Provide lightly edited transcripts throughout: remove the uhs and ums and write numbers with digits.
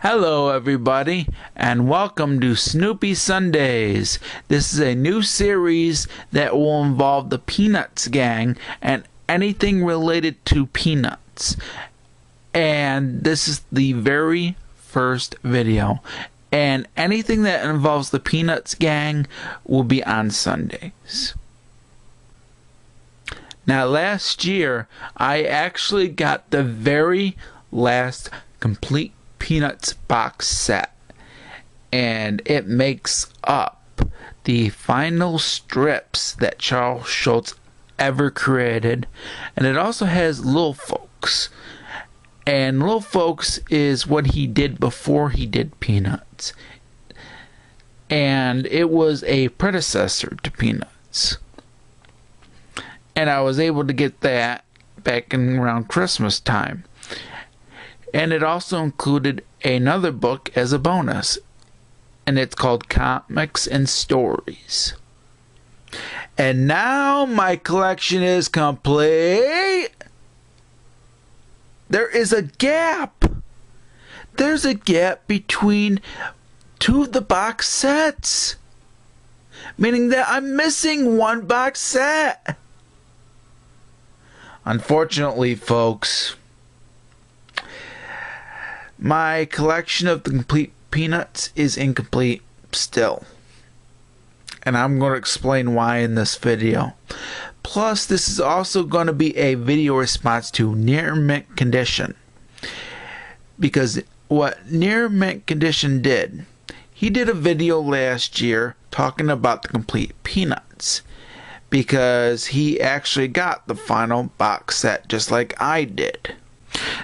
Hello everybody, and welcome to Snoopy Sundays. This is a new series that will involve the Peanuts gang and anything related to peanuts. And this is the very first video. And anything that involves the Peanuts gang will be on Sundays. Now last year, I actually got the very last complete Peanuts box set, and it makes up the final strips that Charles Schulz ever created, and it also has Little Folks, and Little Folks is what he did before he did Peanuts, and it was a predecessor to Peanuts, and I was able to get that back in around Christmas time. And it also included another book as a bonus, and it's called Comics and Stories. And now my collection is complete. There is a gap. There's a gap between two of the box sets, meaning that I'm missing one box set. Unfortunately, folks, my collection of the complete Peanuts is incomplete still. And I'm going to explain why in this video. Plus, this is also going to be a video response to Near Mint Condition. Because what Near Mint Condition did, he did a video last year talking about the complete Peanuts. Because he actually got the final box set just like I did.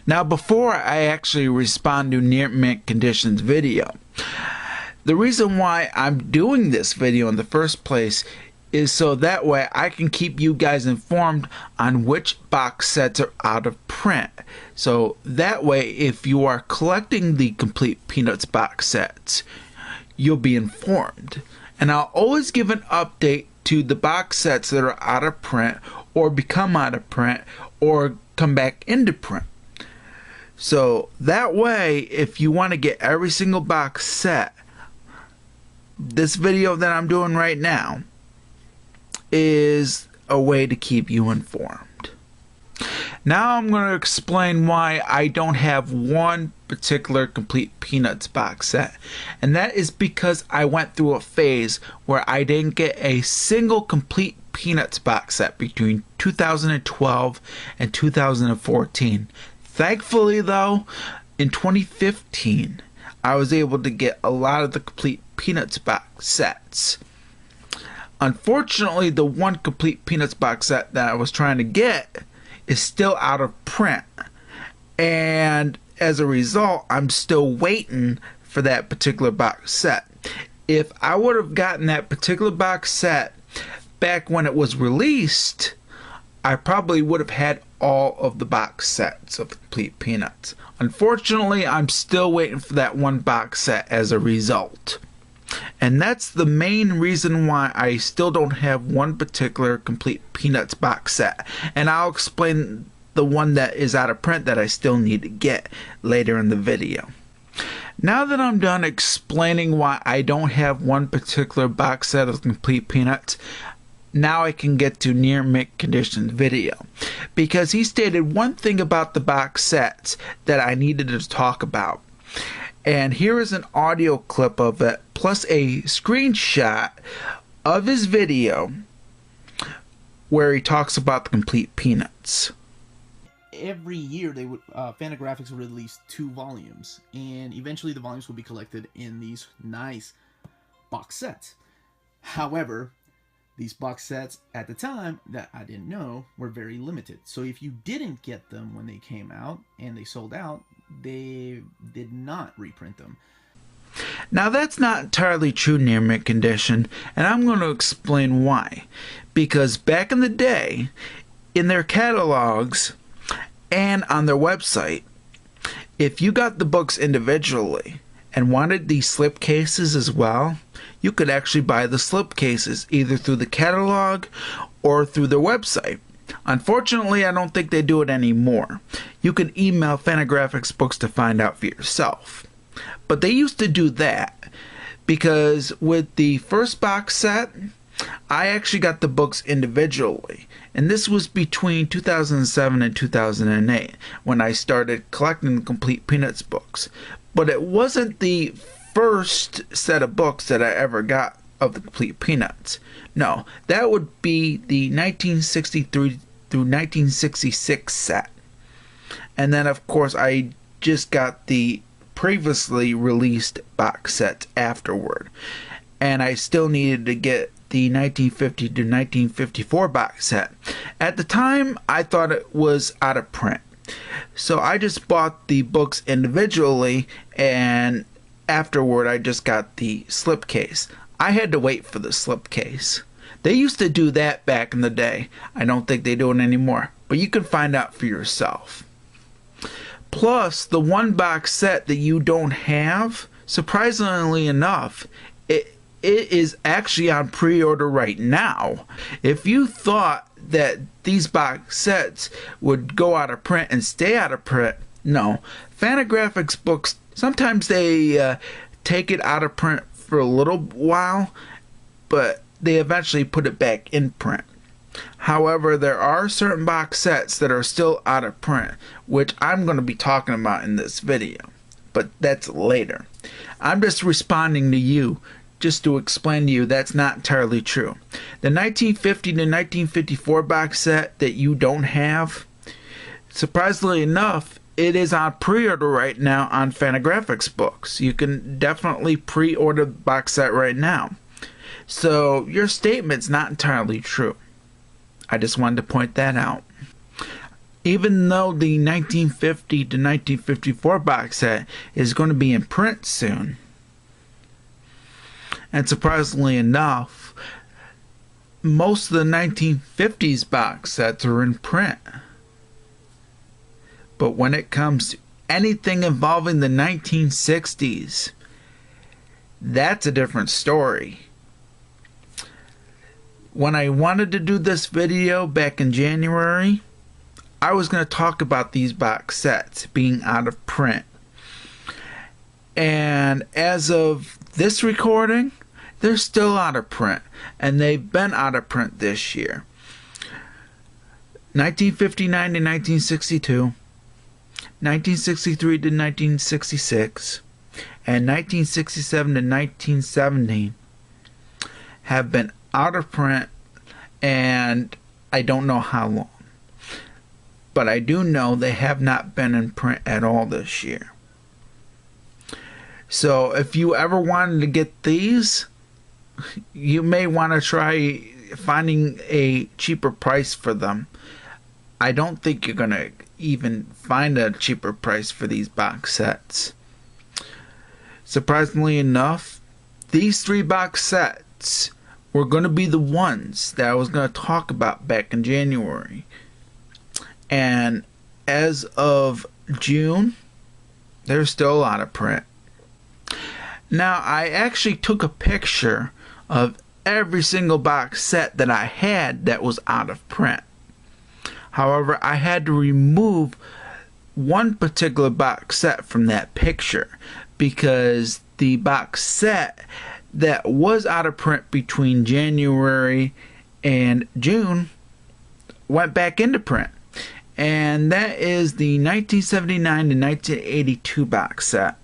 Now, before I actually respond to Near Mint Condition's video, the reason why I'm doing this video in the first place is so that way I can keep you guys informed on which box sets are out of print. So that way, if you are collecting the complete Peanuts box sets, you'll be informed. And I'll always give an update to the box sets that are out of print or become out of print or come back into print. So that way, if you want to get every single box set, this video that I'm doing right now is a way to keep you informed. Now I'm going to explain why I don't have one particular complete Peanuts box set. And that is because I went through a phase where I didn't get a single complete Peanuts box set between 2012 and 2014. Thankfully, though, in 2015, I was able to get a lot of the complete Peanuts box sets. Unfortunately, the one complete Peanuts box set that I was trying to get is still out of print. And as a result, I'm still waiting for that particular box set. If I would have gotten that particular box set back when it was released, I probably would have had all of the box sets of complete Peanuts. Unfortunately, I'm still waiting for that one box set as a result. And that's the main reason why I still don't have one particular complete Peanuts box set. And I'll explain the one that is out of print that I still need to get later in the video. Now that I'm done explaining why I don't have one particular box set of complete Peanuts, now I can get to Near Mint Condition's video, because he stated one thing about the box sets that I needed to talk about. And here is an audio clip of it, plus a screenshot of his video where he talks about the complete Peanuts. Every year they would Fantagraphics would release 2 volumes, and eventually the volumes would be collected in these nice box sets. However, these box sets at the time that I didn't know were very limited. So if you didn't get them when they came out and they sold out, they did not reprint them. Now that's not entirely true, Near Mint Condition, and I'm going to explain why. Because back in the day, in their catalogs and on their website, if you got the books individually and wanted these slip cases as well, you could actually buy the slip cases either through the catalog or through their website. Unfortunately, I don't think they do it anymore. You can email Fantagraphics Books to find out for yourself. But they used to do that because with the first box set, I actually got the books individually. And this was between 2007 and 2008 when I started collecting the Complete Peanuts books. But it wasn't the first set of books that I ever got of the Complete Peanuts. No, that would be the 1963 through 1966 set. And then, of course, I just got the previously released box set afterward. And I still needed to get the 1950 to 1954 box set. At the time, I thought it was out of print. So I just bought the books individually, and afterward I just got the slipcase. I had to wait for the slipcase. They used to do that back in the day. I don't think they do it anymore, but you can find out for yourself. Plus, the one box set that you don't have, surprisingly enough, it is actually on pre-order right now. If you thought that these box sets would go out of print and stay out of print, no. Fantagraphics books, sometimes they take it out of print for a little while, but they eventually put it back in print. However, there are certain box sets that are still out of print, which I'm going to be talking about in this video, but that's later. I'm just responding to you, just to explain to you that's not entirely true. The 1950 to 1954 box set that you don't have, surprisingly enough, it is on pre-order right now on Fantagraphics books. You can definitely pre-order the box set right now. So your statement's not entirely true. I just wanted to point that out. Even though the 1950 to 1954 box set is going to be in print soon, and surprisingly enough, most of the 1950s box sets are in print. But when it comes to anything involving the 1960s, that's a different story. When I wanted to do this video back in January, I was going to talk about these box sets being out of print. And as of this recording, they're still out of print, and they've been out of print this year. 1959 to 1962, 1963 to 1966, and 1967 to 1970 have been out of print, and I don't know how long. But I do know they have not been in print at all this year. So if you ever wanted to get these, you may want to try finding a cheaper price for them. I don't think you're going to even find a cheaper price for these box sets. Surprisingly enough, these 3 box sets were going to be the ones that I was going to talk about back in January. And as of June, they're still out of print. Now, I actually took a picture of every single box set that I had that was out of print. However, I had to remove one particular box set from that picture because the box set that was out of print between January and June went back into print. And that is the 1979 to 1982 box set.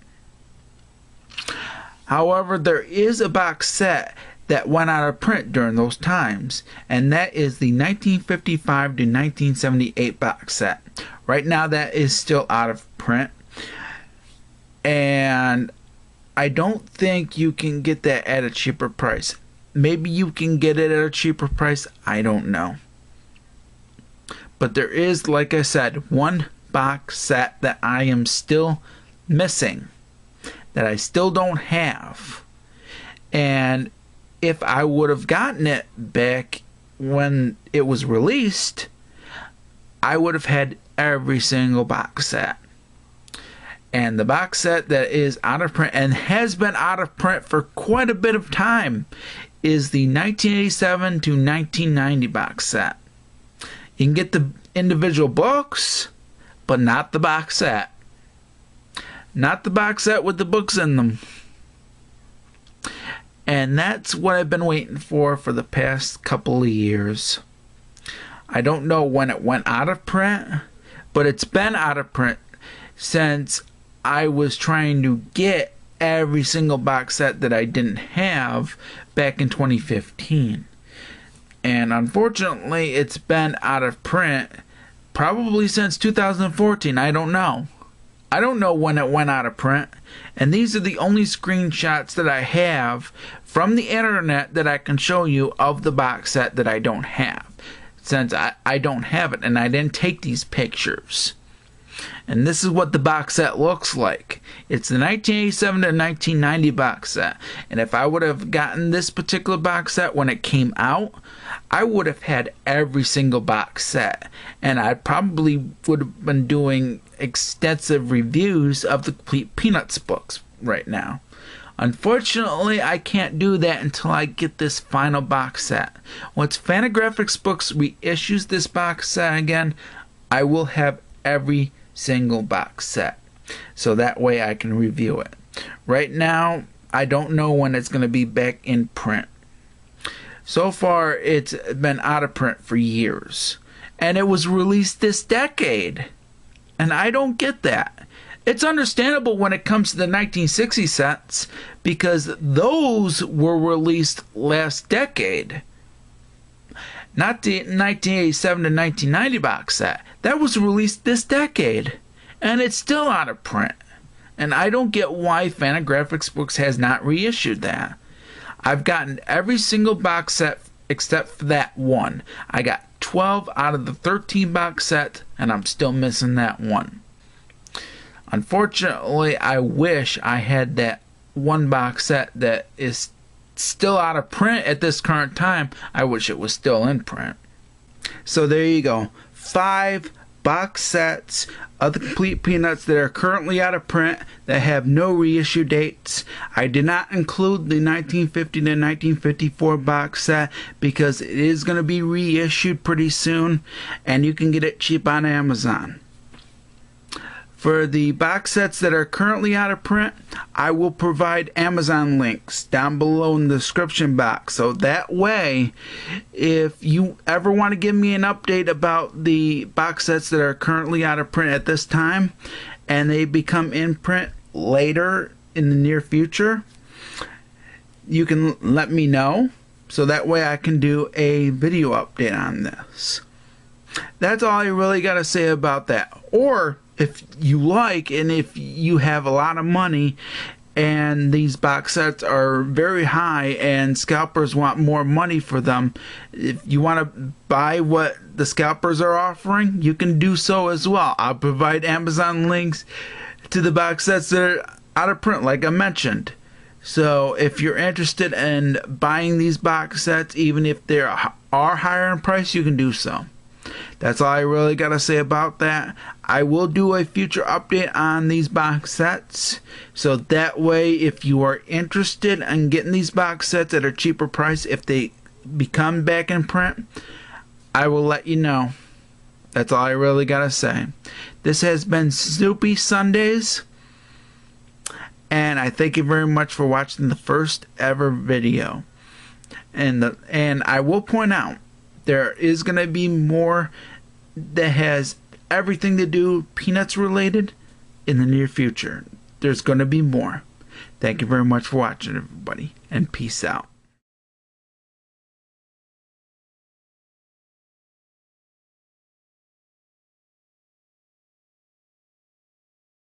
However, there is a box set that went out of print during those times, and that is the 1955 to 1978 box set. Right now that is still out of print, and I don't think you can get that at a cheaper price. Maybe you can get it at a cheaper price, I don't know. But there is, like I said, one box set that I am still missing, that I still don't have. And if I would have gotten it back when it was released, I would have had every single box set. And the box set that is out of print and has been out of print for quite a bit of time is the 1987 to 1990 box set. You can get the individual books, but not the box set. not the box set with the books in them. And that's what I've been waiting for the past couple of years. I don't know when it went out of print, but it's been out of print since I was trying to get every single box set that I didn't have back in 2015. And unfortunately, it's been out of print probably since 2014. I don't know. I don't know when it went out of print. And these are the only screenshots that I have from the internet that I can show you of the box set that I don't have. Since I don't have it and I didn't take these pictures. And this is what the box set looks like. It's the 1987 to 1990 box set. And if I would have gotten this particular box set when it came out, I would have had every single box set. And I probably would have been doing extensive reviews of the complete Peanuts books right now. Unfortunately, I can't do that until I get this final box set. Once Fantagraphics Books reissues this box set again, I will have every single box set. So that way I can review it. Right now, I don't know when it's going to be back in print. So far, it's been out of print for years. And it was released this decade. And I don't get that. It's understandable when it comes to the 1960 sets because those were released last decade. Not the 1987 to 1990 box set. That was released this decade. And it's still out of print. And I don't get why Fantagraphics Books has not reissued that. I've gotten every single box set except for that one. I got 12 out of the 13 box set, and I'm still missing that one. Unfortunately, I wish I had that one box set that is still out of print at this current time. I wish it was still in print. So there you go. 5 box sets of the complete Peanuts that are currently out of print that have no reissue dates. I did not include the 1950 to 1954 box set because it is going to be reissued pretty soon and you can get it cheap on Amazon. For the box sets that are currently out of print, I will provide Amazon links down below in the description box. So that way, if you ever want to give me an update about the box sets that are currently out of print at this time, and they become in print later in the near future, you can let me know. So that way I can do a video update on this. That's all I really got to say about that. Or if you like, and if you have a lot of money and these box sets are very high and scalpers want more money for them, if you want to buy what the scalpers are offering, you can do so as well. I'll provide Amazon links to the box sets that are out of print, like I mentioned. So if you're interested in buying these box sets, even if they are higher in price, you can do so. That's all I really got to say about that. I will do a future update on these box sets. So that way, if you are interested in getting these box sets at a cheaper price, if they become back in print, I will let you know. That's all I really got to say. This has been Snoopy Sundays. And I thank you very much for watching the first ever video. And I will point out, there is going to be more that has everything to do Peanuts related in the near future. There's going to be more. Thank you very much for watching, everybody, and peace out.